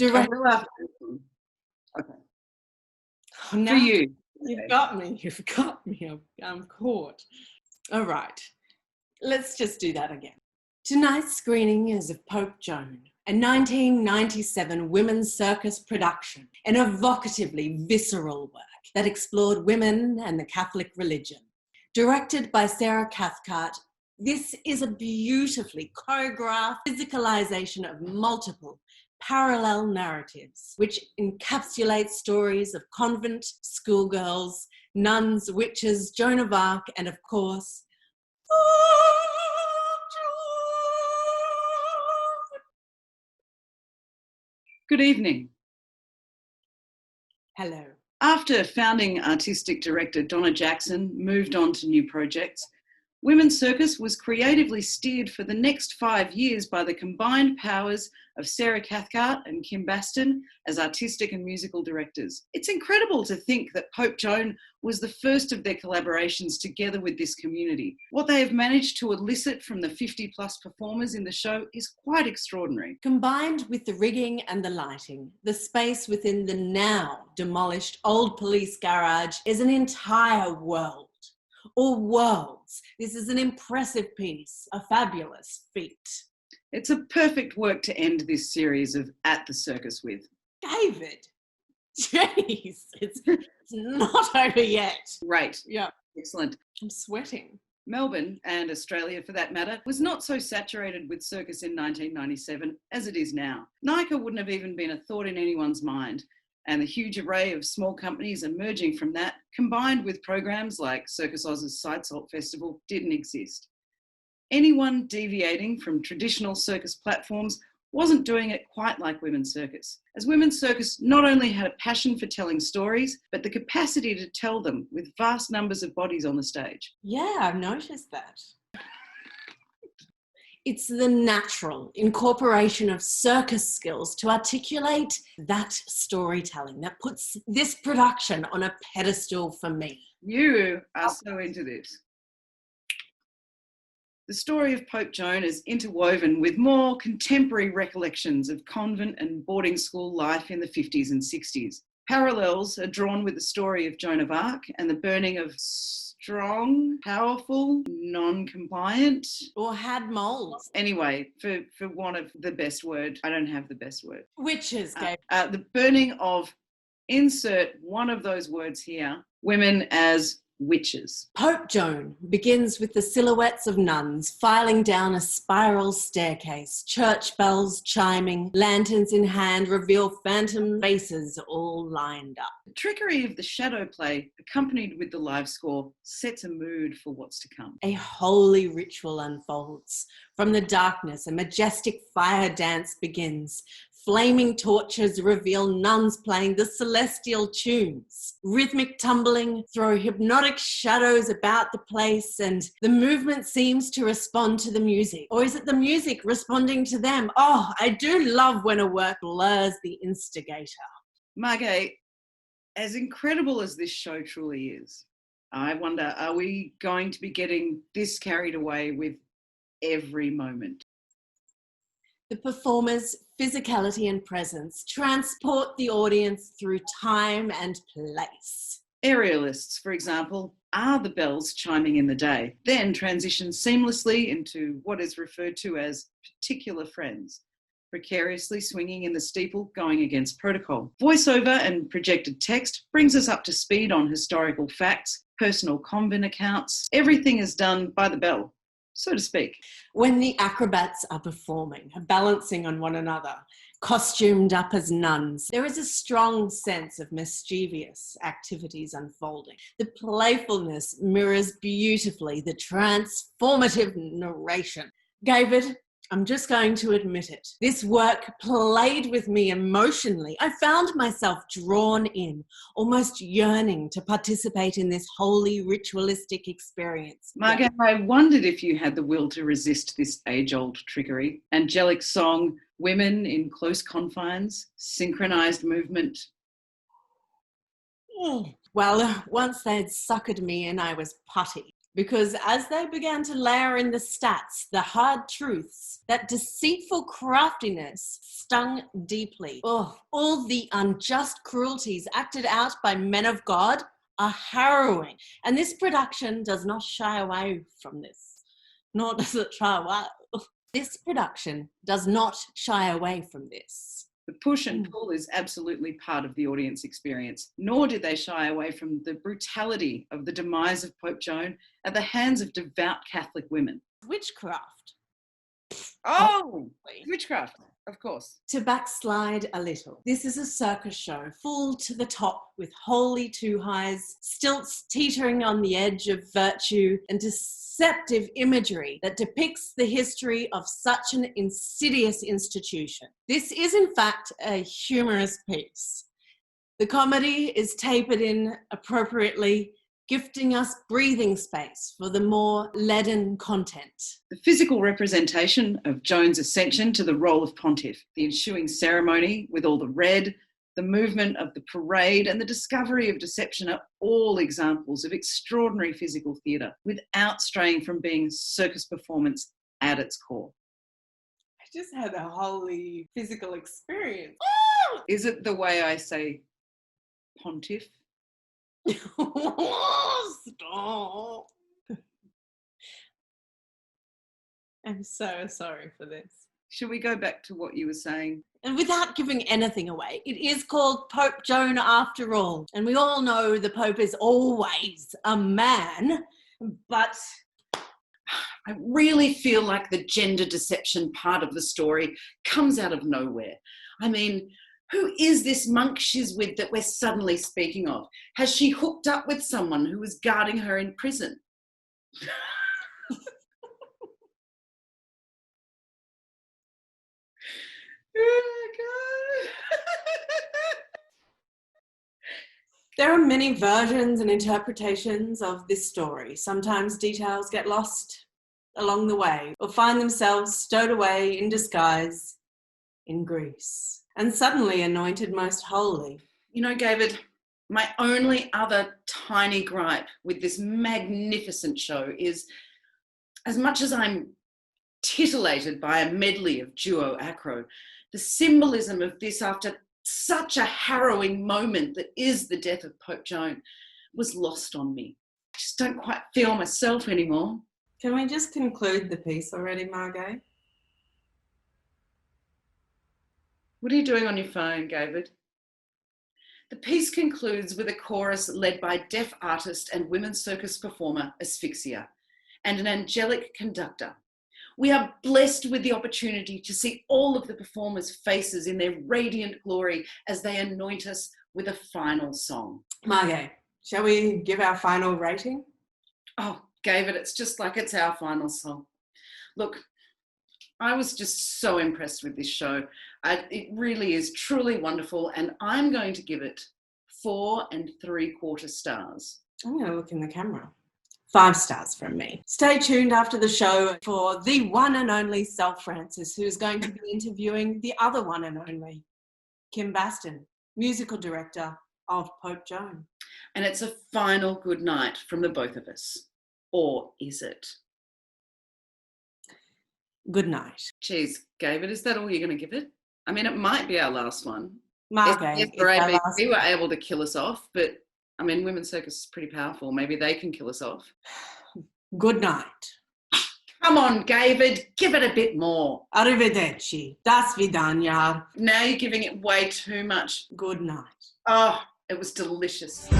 Direct. Okay. Oh, now For you. You've got me. I'm caught. All right. Let's just do that again. Tonight's screening is of Pope Joan, a 1997 women's circus production, an evocatively visceral work that explored women and the Catholic religion. Directed by Sarah Cathcart, this is a beautifully choreographed physicalization of multiple parallel narratives, which encapsulate stories of convent schoolgirls, nuns, witches, Joan of Arc, and of course, Good evening. hello. After founding artistic director Donna Jackson moved on to new projects, Women's Circus was creatively steered for the next 5 years by the combined powers of Sarah Cathcart and Kim Baston as artistic and musical directors. It's incredible to think that Pope Joan was the first of their collaborations together with this community. What they have managed to elicit from the 50+ performers in the show is quite extraordinary. Combined with the rigging and the lighting, the space within the now demolished old police garage is an entire world. Or worlds. This is an impressive piece, a fabulous feat. It's a perfect work to end this series of At the Circus with. Gayvid, jeez, it's not over yet. Great. Yeah. Excellent. I'm sweating. Melbourne, and Australia for that matter, was not so saturated with circus in 1997 as it is now. NICA wouldn't have even been a thought in anyone's mind. And the huge array of small companies emerging from that, combined with programs like Circus Oz's Side Salt Festival, didn't exist. Anyone deviating from traditional circus platforms wasn't doing it quite like Women's Circus, as Women's Circus not only had a passion for telling stories, but the capacity to tell them with vast numbers of bodies on the stage. Yeah, I've noticed that. It's the natural incorporation of circus skills to articulate that storytelling that puts this production on a pedestal for me. You are so into this. The story of Pope Joan is interwoven with more contemporary recollections of convent and boarding school life in the 50s and 60s. Parallels are drawn with the story of Joan of Arc and the burning of strong, powerful, non-compliant. Or had moles. Anyway, for want of the best word, I don't have the best word. Witches, Gabe. The burning of, insert one of those words here, women as witches. Pope Joan begins with the silhouettes of nuns filing down a spiral staircase, church bells chiming, lanterns in hand reveal phantom faces all lined up. The trickery of the shadow play, accompanied with the live score, sets a mood for what's to come. A holy ritual unfolds. From the darkness, a majestic fire dance begins. Flaming torches reveal nuns playing the celestial tunes. Rhythmic tumbling throw hypnotic shadows about the place, and the movement seems to respond to the music. Or is it the music responding to them? Oh, I do love when a work blurs the instigator. Margay, as incredible as this show truly is, I wonder, are we going to be getting this carried away with every moment? The performers' physicality and presence transport the audience through time and place. Aerialists, for example, are the bells chiming in the day, then transition seamlessly into what is referred to as particular friends, precariously swinging in the steeple, going against protocol. Voiceover and projected text brings us up to speed on historical facts, personal convent accounts. Everything is done by the bell, so to speak. When the acrobats are performing, balancing on one another, costumed up as nuns, there is a strong sense of mischievous activities unfolding. The playfulness mirrors beautifully the transformative narration. Gayvid, I'm just going to admit it. This work played with me emotionally. I found myself drawn in, almost yearning to participate in this holy ritualistic experience. Margay, I wondered if you had the will to resist this age-old trickery. Angelic song, women in close confines, synchronized movement. Well, once they'd suckered me in, I was putty. Because as they began to layer in the stats, the hard truths, that deceitful craftiness stung deeply. Oh, all the unjust cruelties acted out by men of God are harrowing. And this production does not shy away from this. Nor does it shy away. This production does not shy away from this. The push and pull is absolutely part of the audience experience, nor did they shy away from the brutality of the demise of Pope Joan at the hands of devout Catholic women. Witchcraft. Oh, witchcraft, of course. To backslide a little, this is a circus show, full to the top with holy two-highs, stilts teetering on the edge of virtue, and deceptive imagery that depicts the history of such an insidious institution. This is, in fact, a humorous piece. The comedy is tapered in appropriately, gifting us breathing space for the more leaden content. The physical representation of Joan's ascension to the role of pontiff, the ensuing ceremony with all the red, the movement of the parade, and the discovery of deception are all examples of extraordinary physical theatre without straying from being a circus performance at its core. I just had a holy physical experience. Is it the way I say pontiff? Stop. I'm so sorry for this. Should we go back to what you were saying? And without giving anything away, it is called Pope Joan after all. And we all know the Pope is always a man, but I really feel like the gender deception part of the story comes out of nowhere. I mean, who is this monk she's with that we're suddenly speaking of? Has she hooked up with someone who was guarding her in prison? Oh my God. there are many versions and interpretations of this story. Sometimes details get lost along the way or find themselves stowed away in disguise in Greece and suddenly anointed most holy. You know, Gayvid, my only other tiny gripe with this magnificent show is, as much as I'm titillated by a medley of duo acro, the symbolism of this after such a harrowing moment that is the death of Pope Joan was lost on me. I just don't quite feel myself anymore. Can we just conclude the piece already, Margay? What are you doing on your phone, Gayvid? The piece concludes with a chorus led by deaf artist and women's circus performer Asphyxia and an angelic conductor. We are blessed with the opportunity to see all of the performers' faces in their radiant glory as they anoint us with a final song. Margay, shall we give our final rating? Oh, Gayvid, it's just like it's our final song. Look, I was just so impressed with this show. It really is truly wonderful, and I'm going to give it 4 3/4 stars. I'm going to look in the camera. 5 stars from me. Stay tuned after the show for the one and only Sel Francis, who's going to be interviewing the other one and only, Kim Baston, musical director of Pope Joan. And it's a final good night from the both of us. Or is it? Good night. Geez, Gayvid, is that all you're going to give it? I mean, it might be our last one. Margay, if the ABC were able to kill us off, but I mean, women's circus is pretty powerful. Maybe they can kill us off. Good night. Come on, Gayvid, give it a bit more. Arrivederci. Das vidania. Now you're giving it way too much. Good night. Oh, it was delicious.